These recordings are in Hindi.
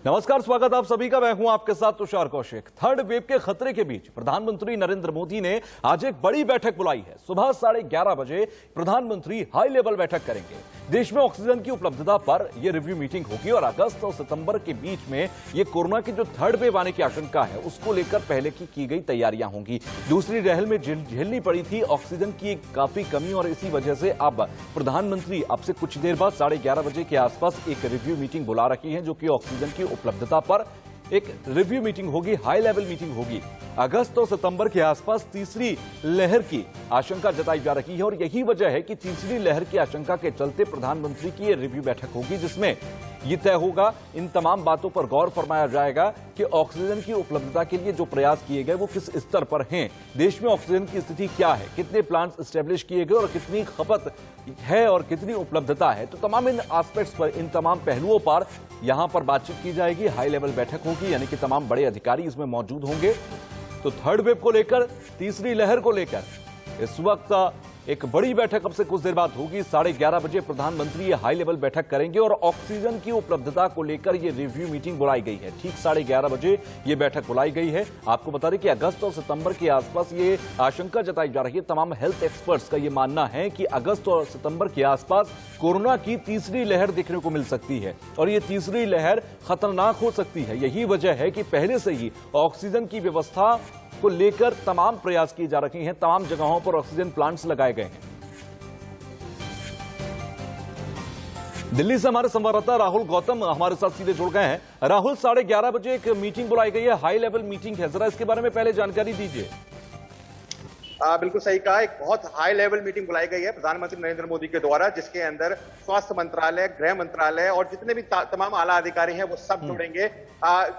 नमस्कार, स्वागत आप सभी का। मैं हूं आपके साथ तुषार कौशिक। थर्ड वेव के खतरे के बीच प्रधानमंत्री नरेंद्र मोदी ने आज एक बड़ी बैठक बुलाई है। सुबह 11:30 बजे प्रधानमंत्री हाई लेवल बैठक करेंगे। देश में ऑक्सीजन की उपलब्धता पर यह रिव्यू मीटिंग होगी और अगस्त और सितंबर के बीच में ये कोरोना की जो थर्ड वेव आने की आशंका है उसको लेकर पहले की गई तैयारियां होंगी। दूसरी लहर में झेलनी पड़ी थी ऑक्सीजन की काफी कमी और इसी वजह से अब प्रधानमंत्री अब से कुछ देर बाद 11:30 बजे के आसपास एक रिव्यू मीटिंग बुला रही है, जो कि ऑक्सीजन की उपलब्धता पर एक रिव्यू मीटिंग होगी, हाई लेवल मीटिंग होगी। अगस्त और सितंबर के आसपास तीसरी लहर की आशंका जताई जा रही है और यही वजह है कि तीसरी लहर की आशंका के चलते प्रधानमंत्री की यह रिव्यू बैठक होगी, जिसमें यह तय होगा, इन तमाम बातों पर गौर फरमाया जाएगा कि ऑक्सीजन की उपलब्धता के लिए जो प्रयास किए गए वो किस स्तर पर हैं, देश में ऑक्सीजन की स्थिति क्या है, कितने प्लांट्स एस्टेब्लिश किए गए और कितनी खपत है और कितनी उपलब्धता है। तो तमाम इन एस्पेक्ट्स पर, इन तमाम पहलुओं पर यहां पर बातचीत की जाएगी। हाई लेवल बैठक होगी, यानी कि तमाम बड़े अधिकारी इसमें मौजूद होंगे। तो थर्ड वेव को लेकर, तीसरी लहर को लेकर इस वक्त एक बड़ी बैठक अब से कुछ देर बाद होगी। 11:30 बजे प्रधानमंत्री ये हाई लेवल बैठक करेंगे और ऑक्सीजन की उपलब्धता को लेकर ये रिव्यू मीटिंग बुलाई गई है। ठीक 11:30 बजे ये बैठक बुलाई गई है। आपको बता दें कि अगस्त और सितंबर के आसपास ये आशंका जताई जा रही है। तमाम हेल्थ एक्सपर्ट्स का ये मानना है कि अगस्त और सितंबर के आसपास कोरोना की तीसरी लहर देखने को मिल सकती है और ये तीसरी लहर खतरनाक हो सकती है। यही वजह है कि पहले से ही ऑक्सीजन की व्यवस्था को लेकर तमाम प्रयास किए जा रहे हैं। तमाम जगहों पर ऑक्सीजन प्लांट्स लगाए गए हैं। दिल्ली से हमारे संवाददाता राहुल गौतम हमारे साथ सीधे जुड़ गए हैं। राहुल, 11:30 बजे एक मीटिंग बुलाई गई है, हाई लेवल मीटिंग है, जरा इसके बारे में पहले जानकारी दीजिए। बिल्कुल सही कहा। एक बहुत हाई लेवल मीटिंग बुलाई गई है प्रधानमंत्री नरेंद्र मोदी के द्वारा, जिसके अंदर स्वास्थ्य मंत्रालय, गृह मंत्रालय और जितने भी तमाम आला अधिकारी हैं वो सब जुड़ेंगे।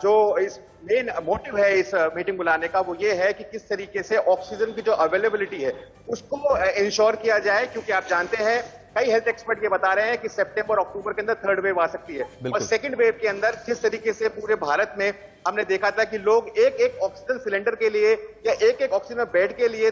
जो इस मेन मोटिव है इस मीटिंग बुलाने का वो ये है कि किस तरीके से ऑक्सीजन की जो अवेलेबिलिटी है उसको इंश्योर किया जाए, क्योंकि आप जानते हैं कई हेल्थ एक्सपर्ट ये बता रहे हैं कि सितंबर अक्टूबर के अंदर थर्ड वेव आ सकती है और सेकंड वेव के अंदर जिस तरीके से पूरे भारत में हमने देखा था कि लोग एक एक ऑक्सीजन सिलेंडर के लिए या एक एक ऑक्सीजन बेड के लिए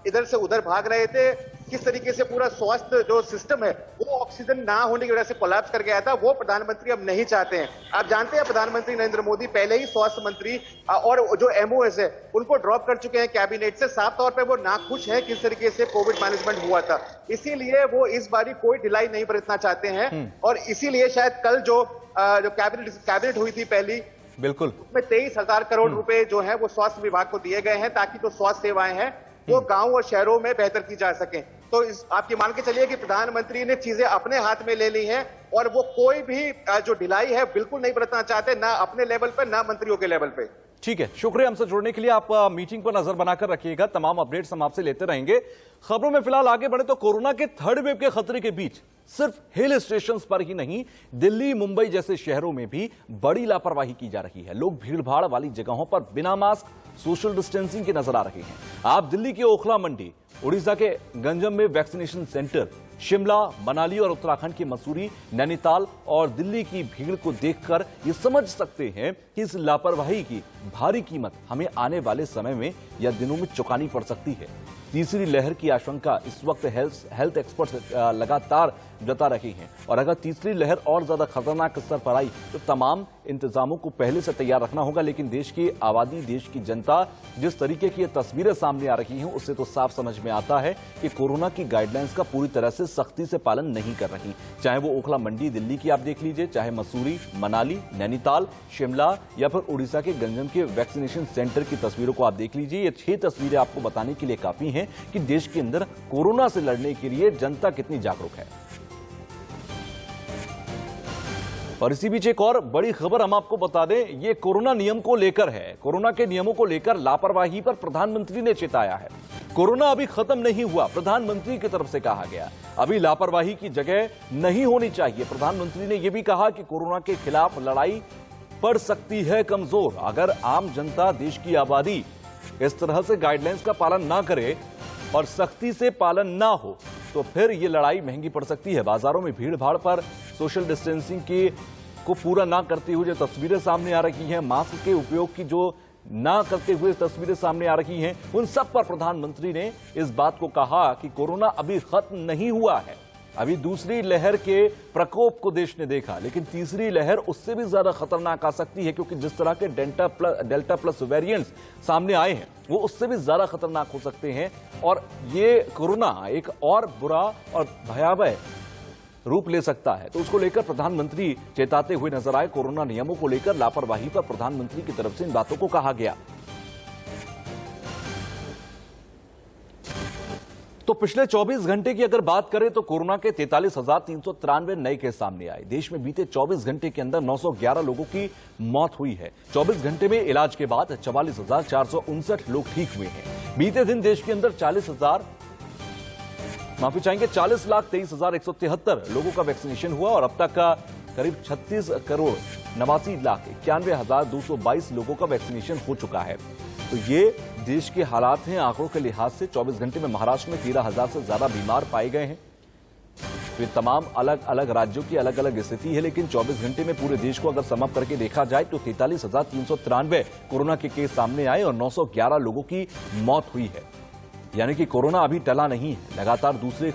इधर से उधर भाग रहे थे, किस तरीके से पूरा स्वास्थ्य जो सिस्टम है वो ऑक्सीजन ना होने की वजह से कोलैप्स कर गया था, वो प्रधानमंत्री अब नहीं चाहते हैं। आप जानते हैं प्रधानमंत्री नरेंद्र मोदी पहले ही स्वास्थ्य मंत्री और जो एमओएस है उनको ड्रॉप कर चुके हैं कैबिनेट से। साफ तौर पर वो नाखुश है किस तरीके से कोविड मैनेजमेंट हुआ था, इसीलिए वो इस बारी कोई ढिलाई नहीं बरतना चाहते हैं और इसीलिए शायद कल जो कैबिनेट हुई थी पहली, बिल्कुल, उसमें 23,000 करोड़ रुपए जो है वो स्वास्थ्य विभाग को दिए गए हैं ताकि जो स्वास्थ्य सेवाएं हैं वो गांव और शहरों में बेहतर की जा सके। तो आप ये मान के चलिए कि प्रधानमंत्री ने चीजें अपने हाथ में ले ली हैं और वो कोई भी जो ढिलाई है बिल्कुल नहीं बरतना चाहते, ना अपने लेवल पर ना मंत्रियों के लेवल पे। ठीक है, शुक्रिया हमसे जुड़ने के लिए। आप मीटिंग पर नजर बनाकर रखिएगा, तमाम अपडेट्स हम आपसे लेते रहेंगे। खबरों में फिलहाल आगे बढ़े तो कोरोना के थर्ड वेव के खतरे के बीच सिर्फ हिल स्टेशन पर ही नहीं, दिल्ली, मुंबई जैसे शहरों में भी बड़ी लापरवाही की जा रही है। लोग भीड़भाड़ वाली जगहों पर बिना मास्क, सोशल डिस्टेंसिंग के नजर आ रहे हैं। आप दिल्ली के ओखला मंडी, उड़ीसा के गंजम में वैक्सीनेशन सेंटर, शिमला, मनाली और उत्तराखंड की मसूरी, नैनीताल और दिल्ली की भीड़ को देखकर ये समझ सकते हैं कि इस लापरवाही की भारी कीमत हमें आने वाले समय में या दिनों में चुकानी पड़ सकती है। तीसरी लहर की आशंका इस वक्त हेल्थ एक्सपर्ट्स लगातार जता रहे हैं और अगर तीसरी लहर और ज्यादा खतरनाक स्तर पर आई तो तमाम इंतजामों को पहले से तैयार रखना होगा। लेकिन देश की आबादी, देश की जनता जिस तरीके की तस्वीरें सामने आ रही हैं उससे तो साफ समझ में आता है कि कोरोना की गाइडलाइंस का पूरी तरह से सख्ती से पालन नहीं कर रही। चाहे वो ओखला मंडी दिल्ली की आप देख लीजिए, चाहे मसूरी, मनाली, नैनीताल, शिमला या फिर उड़ीसा के गंजम के वैक्सीनेशन सेंटर की तस्वीरों को आप देख लीजिए। ये 6 तस्वीरें आपको बताने के लिए काफी हैं कि देश के अंदर कोरोना से लड़ने के लिए जनता कितनी जागरूक है। और इसी बीच एक और बड़ी खबर हम आपको बता दें, ये कोरोना नियम को लेकर है। कोरोना के नियमों को लेकर लापरवाही पर प्रधानमंत्री ने चेताया है। कोरोना अभी खत्म नहीं हुआ, प्रधानमंत्री की तरफ से कहा गया। अभी लापरवाही की जगह नहीं होनी चाहिए। प्रधानमंत्री ने यह भी कहा कि कोरोना के खिलाफ लड़ाई पड़ सकती है कमजोर। अगर आम जनता, देश की आबादी इस तरह से गाइडलाइंस का पालन ना करे और सख्ती से पालन ना हो तो फिर ये लड़ाई महंगी पड़ सकती है। बाजारों में भीड़ भाड़ पर सोशल डिस्टेंसिंग को पूरा ना करते हुए जो तस्वीरें सामने आ रही हैं, मास्क के उपयोग की जो ना करते हुए तस्वीरें सामने आ रही हैं, उन सब पर प्रधानमंत्री ने इस बात को कहा कि कोरोना अभी खत्म नहीं हुआ है। अभी दूसरी लहर के प्रकोप को देश ने देखा, लेकिन तीसरी लहर उससे भी ज्यादा खतरनाक आ सकती है, क्योंकि जिस तरह के डेल्टा प्लस वेरिएंट्स सामने आए हैं वो उससे भी ज्यादा खतरनाक हो सकते हैं। और ये कोरोना एक और बुरा और भयावह रूप ले सकता है। तो उसको लेकर प्रधानमंत्री चेताते हुए नजर आए। कोरोना नियमों को लेकर लापरवाही पर प्रधानमंत्री की तरफ से इन बातों को कहा गया। तो पिछले 24 घंटे की अगर बात करें तो कोरोना के 43,393 नए केस सामने आए। देश में बीते 24 घंटे के अंदर 911 लोगों की मौत हुई है। 24 घंटे में इलाज के बाद 44,459 लोग ठीक हुए हैं। बीते दिन देश के अंदर 40,23,173 लोगों का वैक्सीनेशन हुआ और अब तक का करीब 36,89,91,222 लोगों का वैक्सीनेशन हो चुका है। तो ये देश के हालात हैं। आंकड़ों के लिहाज से 24 घंटे में महाराष्ट्र में 13,000 से ज्यादा बीमार पाए गए हैं। तो तमाम अलग अलग राज्यों की अलग अलग स्थिति है, लेकिन 24 घंटे में पूरे देश को अगर सम अप करके देखा जाए तो 43,393 कोरोना के केस सामने आए और 911 लोगों की मौत हुई है। यानी कि कोरोना अभी टला नहीं है। लगातार दूसरे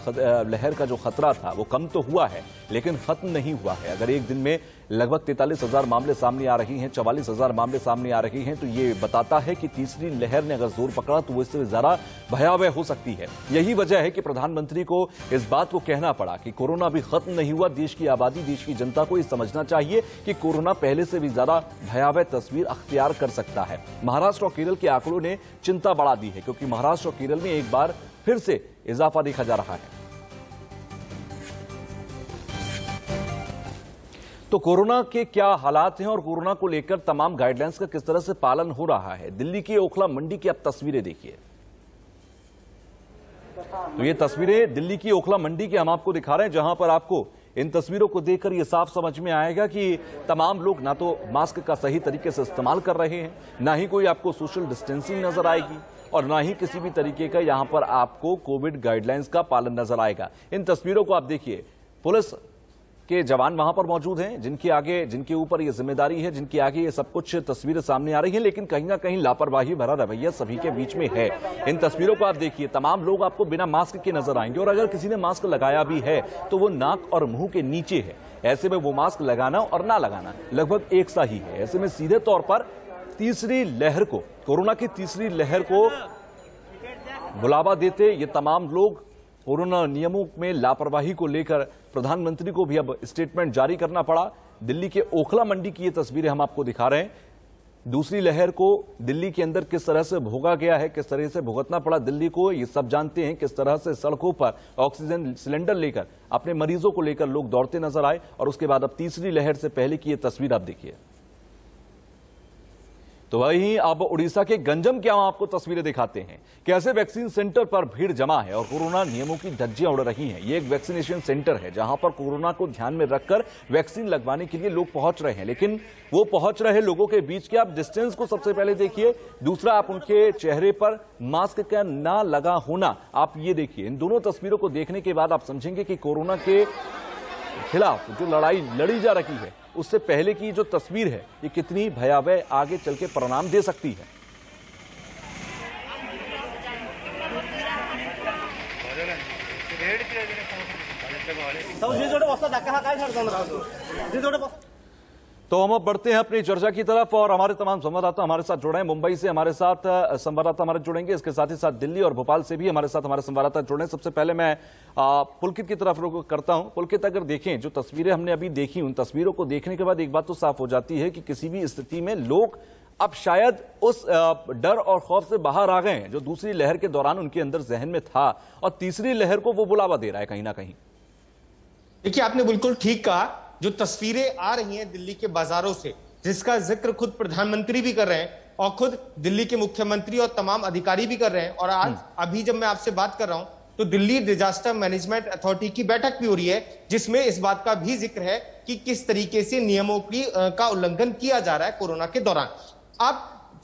लहर का जो खतरा था वो कम तो हुआ है, लेकिन खत्म नहीं हुआ है। अगर एक दिन में लगभग 43,000 मामले सामने आ रही हैं, 44,000 मामले सामने आ रही हैं, तो ये बताता है कि तीसरी लहर ने अगर जोर पकड़ा तो वो इससे ज्यादा भयावह हो सकती है। यही वजह है कि प्रधानमंत्री को इस बात को कहना पड़ा कि कोरोना अभी खत्म नहीं हुआ। देश की आबादी, देश की जनता को ये समझना चाहिए कि कोरोना पहले से भी ज्यादा भयावह तस्वीर अख्तियार कर सकता है। महाराष्ट्र और केरल के आंकड़ों ने चिंता बढ़ा दी है, क्योंकि महाराष्ट्र और केरल में एक बार फिर से इजाफा देखा जा रहा है। तो कोरोना के क्या हालात हैं और कोरोना को लेकर तमाम गाइडलाइंस का किस तरह से पालन हो रहा है, दिल्ली की ओखला मंडी की आप तस्वीरें देखिए। तो ये तस्वीरें दिल्ली की ओखला मंडी की हम आपको दिखा रहे हैं, जहां पर आपको इन तस्वीरों को देखकर यह साफ समझ में आएगा कि तमाम लोग ना तो मास्क का सही तरीके से इस्तेमाल कर रहे हैं, ना ही कोई आपको सोशल डिस्टेंसिंग नजर आएगी और ना ही किसी भी तरीके का यहां पर आपको कोविड गाइडलाइंस का पालन नजर आएगा। इन तस्वीरों को आप देखिए, पुलिस के जवान वहां पर मौजूद हैं, जिनके ऊपर ये जिम्मेदारी है, जिनके आगे ये सब कुछ तस्वीरें सामने आ रही हैं, लेकिन कहीं ना कहीं लापरवाही भरा रवैया सभी के बीच में है। इन तस्वीरों को आप देखिए, तमाम लोग आपको बिना मास्क के नजर आएंगे और अगर किसी ने मास्क लगाया भी है तो वो नाक और मुंह के नीचे है। ऐसे में वो मास्क लगाना और ना लगाना लगभग एक सा ही है। ऐसे में सीधे तौर पर तीसरी लहर को, कोरोना की तीसरी लहर को बुलावा देते ये तमाम लोग कोरोना नियमों में लापरवाही को लेकर प्रधानमंत्री को भी अब स्टेटमेंट जारी करना पड़ा। दिल्ली के ओखला मंडी की ये तस्वीरें हम आपको दिखा रहे हैं। दूसरी लहर को दिल्ली के अंदर किस तरह से भोगा गया है, किस तरह से भुगतना पड़ा दिल्ली को, ये सब जानते हैं। किस तरह से सड़कों पर ऑक्सीजन सिलेंडर लेकर अपने मरीजों को लेकर लोग दौड़ते नजर आए। और उसके बाद अब तीसरी लहर से पहले की ये तस्वीर आप देखिए। तो वहीं अब उड़ीसा के गंजम के आपको तस्वीरें दिखाते हैं, कैसे वैक्सीन सेंटर पर भीड़ जमा है और कोरोना नियमों की धज्जियां उड़ रही हैं। ये एक वैक्सीनेशन सेंटर है जहां पर कोरोना को ध्यान में रखकर वैक्सीन लगवाने के लिए लोग पहुंच रहे हैं, लेकिन वो पहुंच रहे लोगों के बीच के आप डिस्टेंस को सबसे पहले देखिए। दूसरा, आप उनके चेहरे पर मास्क का ना लगा होना आप ये देखिए। इन दोनों तस्वीरों को देखने के बाद आप समझेंगे कि कोरोना के खिलाफ जो लड़ाई लड़ी जा रही है उससे पहले की जो तस्वीर है ये कितनी भयावह आगे चल के परिणाम दे सकती है। तो हम अब बढ़ते हैं अपनी चर्चा की तरफ और हमारे तमाम संवाददाता हमारे साथ जुड़े हैं। मुंबई से हमारे साथ संवाददाता हमारे जुड़ेंगे, इसके साथ ही साथ दिल्ली और भोपाल से भी हमारे साथ हमारे संवाददाता जुड़े हैं। सबसे पहले मैं पुलकित की तरफ रुख करता हूं। पुलकित, अगर देखें जो तस्वीरें हमने अभी देखी, उन तस्वीरों को देखने के बाद एक बात तो साफ हो जाती है कि किसी भी स्थिति में लोग अब शायद उस डर और खौफ से बाहर आ गए हैं जो दूसरी लहर के दौरान उनके अंदर जहन में था, और तीसरी लहर को वो बुलावा दे रहा है कहीं ना कहीं। देखिए, आपने बिल्कुल ठीक कहा। जो तस्वीरें आ रही हैं दिल्ली के बाजारों से, जिसका जिक्र खुद प्रधानमंत्री भी कर रहे हैं और खुद दिल्ली के मुख्यमंत्री और तमाम अधिकारी भी कर रहे हैं, और आज अभी जब मैं आपसे बात कर रहा हूं तो दिल्ली डिजास्टर मैनेजमेंट अथॉरिटी की बैठक भी हो रही है, जिसमें इस बात का भी जिक्र है कि किस तरीके से नियमों का उल्लंघन किया जा रहा है कोरोना के दौरान। अब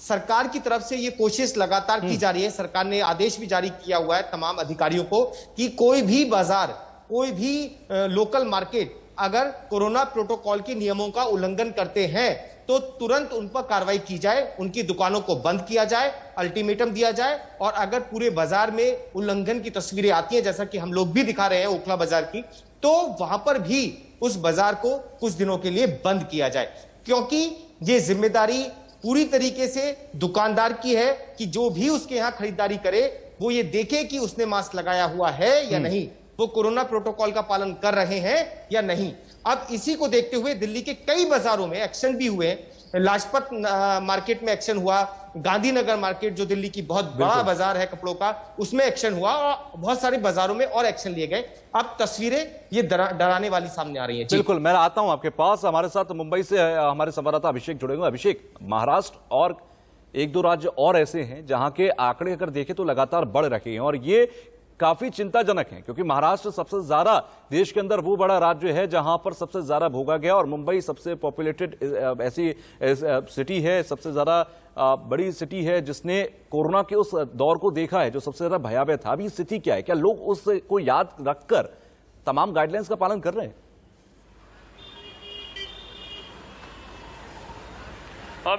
सरकार की तरफ से ये कोशिश लगातार की जा रही है। सरकार ने आदेश भी जारी किया हुआ है तमाम अधिकारियों को कि कोई भी बाजार, कोई भी लोकल मार्केट अगर कोरोना प्रोटोकॉल के नियमों का उल्लंघन करते हैं तो तुरंत उन पर कार्रवाई की जाए, उनकी दुकानों को बंद किया जाए, अल्टीमेटम दिया जाए। और अगर पूरे बाजार में उल्लंघन की तस्वीरें आती हैं, जैसा कि हम लोग भी दिखा रहे हैं ओखला बाजार की, तो वहां पर भी उस बाजार को कुछ दिनों के लिए बंद किया जाए, क्योंकि ये जिम्मेदारी पूरी तरीके से दुकानदार की है कि जो भी उसके यहां खरीदारी करे वो ये देखे कि उसने मास्क लगाया हुआ है या नहीं, वो कोरोना प्रोटोकॉल का पालन कर रहे हैं या नहीं। अब इसी को देखते हुए दिल्ली के कई बाजारों में एक्शन भी हुए। लाजपत मार्केट में एक्शन हुआ, गांधीनगर मार्केट जो दिल्ली की बहुत बड़ा बाजार है कपड़ों का, उसमें एक्शन हुआ और बहुत सारे बाजारों में और एक्शन लिए गए। अब तस्वीरें ये डराने वाली सामने आ रही है। बिल्कुल, मैं आता हूं आपके पास। हमारे साथ मुंबई से हमारे संवाददाता अभिषेक जुड़ेंगे। अभिषेक, महाराष्ट्र और एक दो राज्य और ऐसे हैं जहां के आंकड़े अगर देखें तो लगातार बढ़ रहे हैं और ये काफी चिंताजनक है, क्योंकि महाराष्ट्र सबसे ज्यादा देश के अंदर वो बड़ा राज्य है जहां पर सबसे ज्यादा भोगा गया और मुंबई सबसे पॉपुलेटेड ऐसी सिटी है, सबसे ज्यादा बड़ी सिटी है जिसने कोरोना के उस दौर को देखा है जो सबसे ज्यादा भयावह था। अभी स्थिति क्या है? क्या लोग उसको याद रखकर तमाम गाइडलाइंस का पालन कर रहे हैं?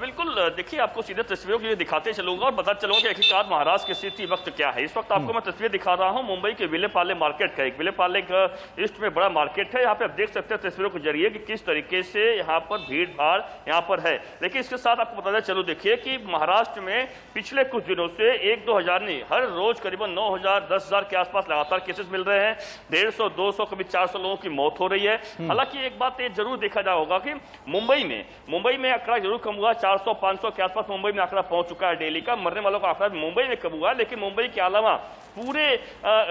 बिल्कुल, देखिए आपको सीधे तस्वीरों के लिए दिखाते चलूंगा और बता चलूंगा कि आखिरकार महाराष्ट्र की स्थिति वक्त क्या है। इस वक्त आपको मैं तस्वीर दिखा रहा हूं मुंबई के विलेपार्ले मार्केट का। एक विलेपार्ले का ईस्ट में बड़ा मार्केट है। यहाँ पे आप देख सकते हैं तस्वीरों के जरिए कि किस तरीके से यहाँ पर भीड़ भाड़ यहाँ पर है। लेकिन इसके साथ आपको बताते चलो, देखिए कि महाराष्ट्र में पिछले कुछ दिनों से 1-2 हजार नहीं, हर रोज करीबन 9,000 10,000 के आसपास लगातार केसेस मिल रहे हैं। 150, 200, कभी 400 लोगों की मौत हो रही है। हालांकि एक बात ये जरूर देखा जा होगा कि मुंबई में आंकड़ा जरूर कम हुआ, 400-500 के आसपास मुंबई में आंकड़ा पहुंच चुका है डेली का। मरने वालों का आंकड़ा मुंबई में कम हुआ, लेकिन मुंबई के अलावा पूरे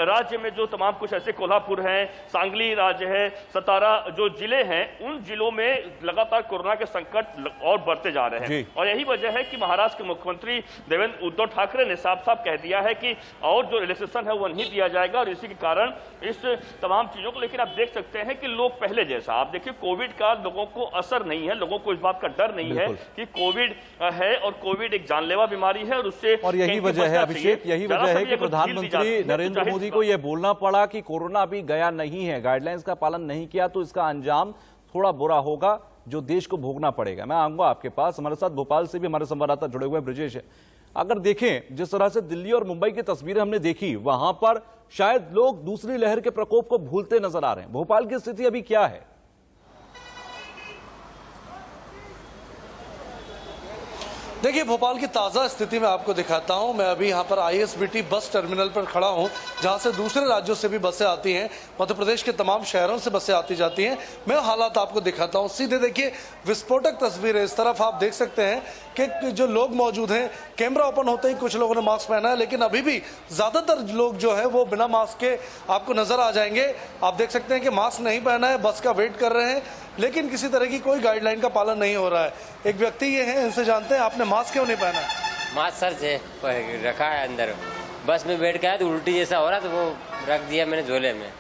राज्य में जो तमाम कुछ ऐसे कोल्हापुर है, सांगली राज्य है, सतारा जो जिले हैं, उन जिलों में लगातार कोरोना के संकट और बढ़ते जा रहे हैं। और यही वजह है कि महाराष्ट्र के मुख्यमंत्री देवेंद्र उद्धव ठाकरे ने साफ साफ कह दिया है कि और जो रिलैक्सेशन है वो नहीं दिया जाएगा और इसी के कारण इस तमाम चीजों को। लेकिन आप देख सकते हैं कि लोग पहले जैसा, आप देखिए कोविड का लोगों को असर नहीं है, लोगों को इस बात का डर नहीं है कि कोविड है और कोविड एक जानलेवा बीमारी है और उससे। और यही वजह है अभिषेक, यही वजह है कि प्रधानमंत्री नरेंद्र मोदी को यह बोलना पड़ा कि कोरोना अभी गया नहीं है, गाइडलाइंस का पालन नहीं किया तो इसका अंजाम थोड़ा बुरा होगा जो देश को भोगना पड़ेगा। मैं आऊंगा आपके पास। हमारे साथ भोपाल से भी हमारे संवाददाता जुड़े हुए हैं, ब्रजेश। अगर देखें जिस तरह से दिल्ली और मुंबई की तस्वीरें हमने देखी, वहां पर शायद लोग दूसरी लहर के प्रकोप को भूलते नजर आ रहे हैं। भोपाल की स्थिति अभी क्या है? देखिए, भोपाल की ताज़ा स्थिति मैं आपको दिखाता हूं। मैं अभी यहां पर ISBT बस टर्मिनल पर खड़ा हूं, जहां से दूसरे राज्यों से भी बसें आती हैं, मध्य प्रदेश के तमाम शहरों से बसें आती जाती हैं। मैं हालात आपको दिखाता हूं। सीधे देखिए, विस्फोटक तस्वीरें। इस तरफ आप देख सकते हैं कि जो लोग मौजूद हैं, कैमरा ओपन होते ही कुछ लोगों ने मास्क पहना है, लेकिन अभी भी ज़्यादातर लोग जो है वो बिना मास्क के आपको नजर आ जाएंगे। आप देख सकते हैं कि मास्क नहीं पहना है, बस का वेट कर रहे हैं, लेकिन किसी तरह की कोई गाइडलाइन का पालन नहीं हो रहा है। एक व्यक्ति ये है, इनसे जानते हैं आपने मास्क क्यों नहीं पहना है? मास्क सर से रखा है अंदर, बस में बैठ के आया तो उल्टी जैसा हो रहा तो वो रख दिया मैंने झोले में।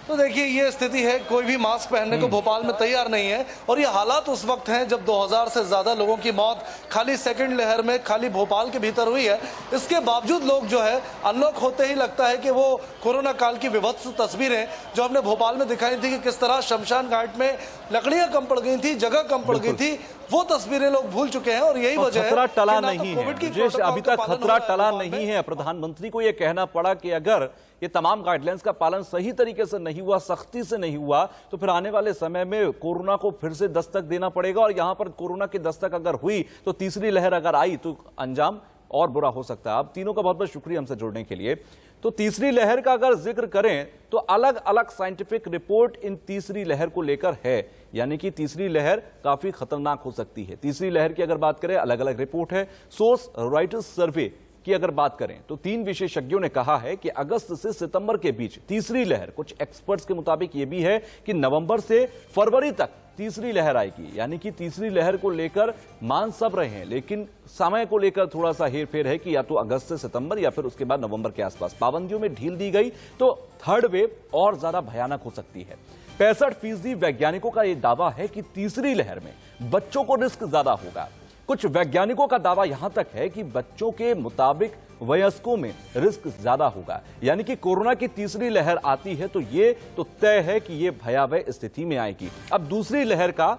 तो देखिए, ये स्थिति है, कोई भी मास्क पहनने को भोपाल में तैयार नहीं है। और ये हालात उस वक्त हैं जब 2000 से ज्यादा लोगों की मौत खाली सेकंड लहर में खाली भोपाल के भीतर हुई है। इसके बावजूद लोग जो है अनलॉक होते ही लगता है कि वो कोरोना काल की विभत्स तस्वीरें जो हमने भोपाल में दिखाई थी कि किस तरह शमशान घाट में लकड़ियां कम पड़ गई थी, जगह कम पड़ गई थी, वो तस्वीरें लोग भूल चुके हैं। और यही वजह है खतरा टला नहीं है, अभी तक खतरा टला नहीं है। प्रधानमंत्री को यह कहना पड़ा कि अगर ये तमाम गाइडलाइंस का पालन सही तरीके से नहीं हुआ, सख्ती से नहीं हुआ, तो फिर आने वाले समय में कोरोना को फिर से दस्तक देना पड़ेगा। और यहां पर कोरोना की दस्तक अगर हुई तो तीसरी लहर अगर आई तो अंजाम और बुरा हो सकता है। आप तीनों का बहुत बहुत शुक्रिया हमसे जुड़ने के लिए। तो तीसरी लहर का अगर जिक्र करें तो अलग अलग साइंटिफिक रिपोर्ट इन तीसरी लहर को लेकर है, यानी कि तीसरी लहर काफी खतरनाक हो सकती है। तीसरी लहर की अगर बात करें, अलग अलग रिपोर्ट है। सोर्स राइटर्स सर्वे की अगर बात करें तो 3 विशेषज्ञों ने कहा है कि अगस्त से सितंबर के बीच तीसरी लहर, कुछ एक्सपर्ट्स के मुताबिक यह भी है कि नवंबर से फरवरी तक तीसरी लहर आएगी। यानी कि तीसरी लहर को लेकर मान सब रहे हैं, लेकिन समय को लेकर थोड़ा सा हेरफेर है कि या तो अगस्त से सितंबर या फिर उसके बाद नवंबर के आसपास। पाबंदियों में ढील दी गई तो थर्ड वेव और ज्यादा भयानक हो सकती है। 65% वैज्ञानिकों का यह दावा है कि तीसरी लहर में बच्चों को रिस्क ज्यादा होगा। कुछ वैज्ञानिकों का दावा यहां तक है कि बच्चों के मुताबिक वयस्कों में रिस्क ज्यादा होगा, यानी कि कोरोना की तीसरी लहर आती है तो ये तो तय है कि ये भयावह स्थिति में आएगी। अब दूसरी लहर का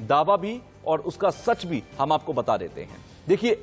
दावा भी और उसका सच भी हम आपको बता देते हैं। देखिए,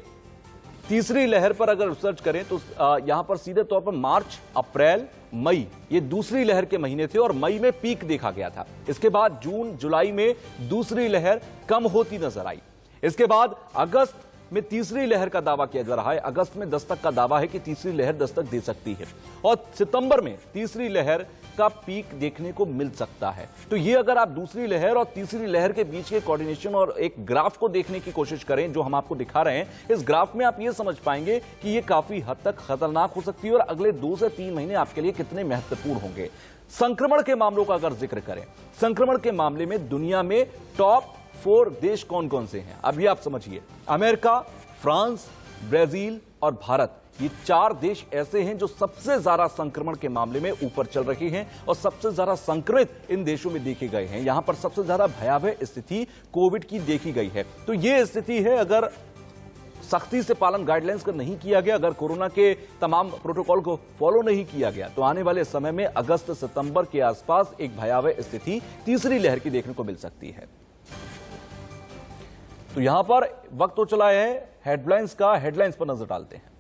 तीसरी लहर पर अगर रिसर्च करें तो यहां पर सीधे तौर पर मार्च, अप्रैल, मई ये दूसरी लहर के महीने थे और मई में पीक देखा गया था। इसके बाद जून, जुलाई में दूसरी लहर कम होती नजर आई। इसके बाद अगस्त में तीसरी लहर का दावा किया जा रहा है। अगस्त में दस्तक का दावा है कि तीसरी लहर दस्तक दे सकती है और सितंबर में तीसरी लहर का पीक देखने को मिल सकता है। तो ये अगर आप दूसरी लहर और तीसरी लहर के बीच के कोऑर्डिनेशन और एक ग्राफ को देखने की कोशिश करें जो हम आपको दिखा रहे हैं, इस ग्राफ में आप ये समझ पाएंगे कि ये काफी हद तक खतरनाक हो सकती है और अगले 2 से 3 महीने आपके लिए कितने महत्वपूर्ण होंगे। संक्रमण के मामलों का अगर जिक्र करें, संक्रमण के मामले में दुनिया में टॉप 4 देश कौन कौन से हैं, अभी आप समझिए। अमेरिका, फ्रांस, ब्राजील और भारत, ये 4 देश ऐसे हैं जो सबसे ज्यादा संक्रमण के मामले में ऊपर चल रहे हैं और सबसे ज्यादा संक्रमित इन देशों में देखे गए हैं। यहां पर सबसे ज्यादा भयावह स्थिति कोविड की देखी गई है। तो यह स्थिति है, अगर सख्ती से पालन गाइडलाइंस का नहीं किया गया, अगर कोरोना के तमाम प्रोटोकॉल को फॉलो नहीं किया गया, तो आने वाले समय में अगस्त सितंबर के आसपास एक भयावह स्थिति तीसरी लहर की देखने को मिल सकती है। तो यहां पर वक्त तो चला है हेडलाइंस का, हेडलाइंस पर नजर डालते हैं।